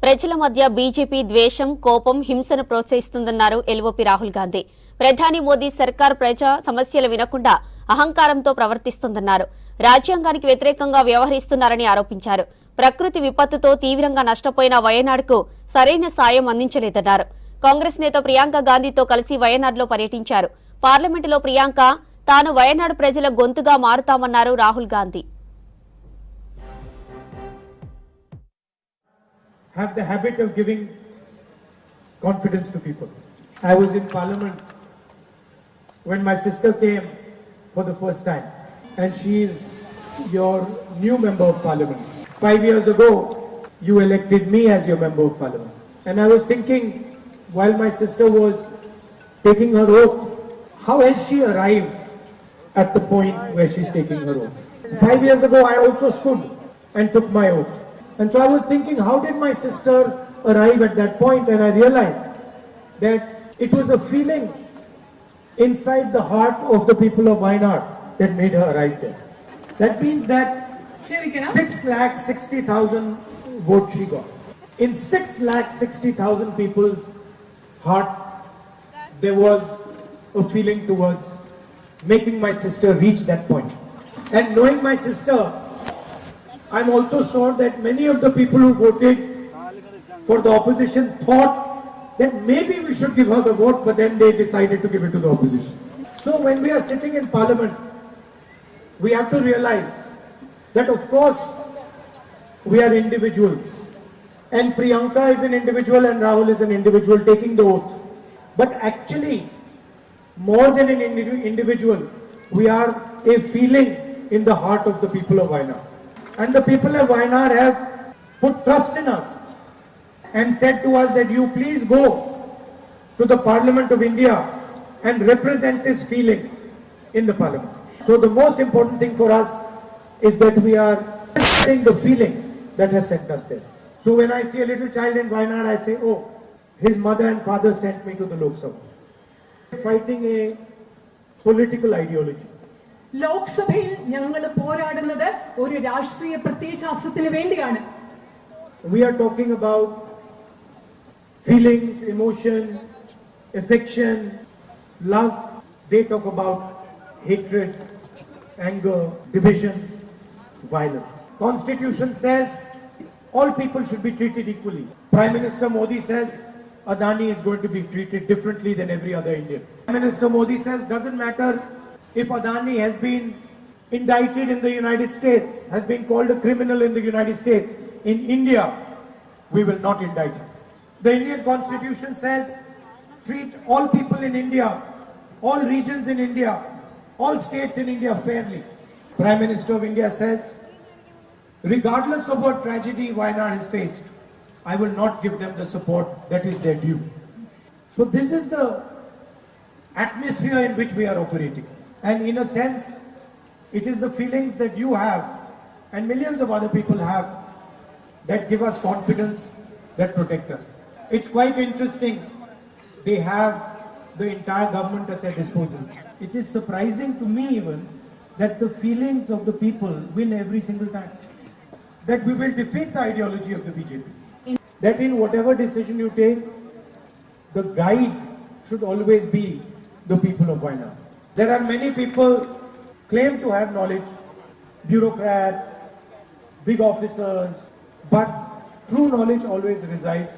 ప్రజల మధ్య బీజేపీ ద్వేషం, కోపం, హింసను ప్రోత్సహిస్తుందన్నారు ఎల్ఓపీ రాహుల్ గాంధీ. ప్రధాని మోదీ సర్కార్ ప్రజా సమస్యలు వినకుండా అహంకారంతో ప్రవర్తిస్తుందన్నారు. రాజ్యాంగానికి వ్యతిరేకంగా వ్యవహరిస్తున్నారని ఆరోపించారు. ప్రకృతి విపత్తుతో తీవ్రంగా నష్టపోయిన వయనాడుకు సరైన సాయం అందించలేదన్నారు. కాంగ్రెస్ నేత ప్రియాంక గాంధీతో కలిసి వయనాడులో పర్యటించారు. పార్లమెంటులో ప్రియాంక తాను వయనాడు ప్రజల గొంతుగా మారుతామన్నారు Rahul Gandhi. Have the habit of giving confidence to people. I was in Parliament when my sister came for the first time, and she is your new member of Parliament. 5 years ago, you elected me as your member of Parliament. And I was thinking, while my sister was taking her oath, how has she arrived at the point where she's taking her oath? 5 years ago, I also stood and took my oath. And so I was thinking, how did my sister arrive at that point? And I realized that it was a feeling inside the heart of the people of Wayanad that made her arrive there. That means that 6,60,000 votes she got. In 6,60,000 people's heart, there was a feeling towards making my sister reach that point. And knowing my sister, I'm also sure that many of the people who voted for the opposition thought that maybe we should give her the vote, but then they decided to give it to the opposition. So when we are sitting in Parliament, we have to realize that of course we are individuals, and Priyanka is an individual and Rahul is an individual taking the oath. But actually, more than an individual, we are a feeling in the heart of the people of Wayanad. And the people of Wayanad have put trust in us and said to us that you please go to the Parliament of India and represent this feeling in the Parliament. So the most important thing for us is that we are representing the feeling that has sent us there. So when I see a little child in Wayanad, I say, oh, his mother and father sent me to the Lok Sabha. Fighting a political ideology. ലോക്സഭയിൽ ഞങ്ങൾ പോരാടുന്നത് ഒരു രാഷ്ട്രീയ പ്രത്യയശാസ്ത്രത്തിന് വേണ്ടിയാണ്. We are talking about feelings, emotion, affection, love. They talk about hatred, anger, division, violence. Constitution says all people should be treated equally. Prime Minister Modi says Adani is going to be treated differently than every other Indian. Prime Minister Modi says doesn't matter if Adani has been indicted in the United States, has been called a criminal in the United States, in India, we will not indict him. The Indian Constitution says treat all people in India, all regions in India, all states in India fairly. Prime Minister of India says, regardless of what tragedy Wayanad has faced, I will not give them the support that is their due. So this is the atmosphere in which we are operating. And in a sense, it is the feelings that you have and millions of other people have that give us confidence, that protect us. It's quite interesting. They have the entire government at their disposal. It is surprising to me even that the feelings of the people win every single time. That we will defeat the ideology of the BJP. That in whatever decision you take, the guide should always be the people of Wayanad. There are many people claim to have knowledge, bureaucrats, big officers, but true knowledge always resides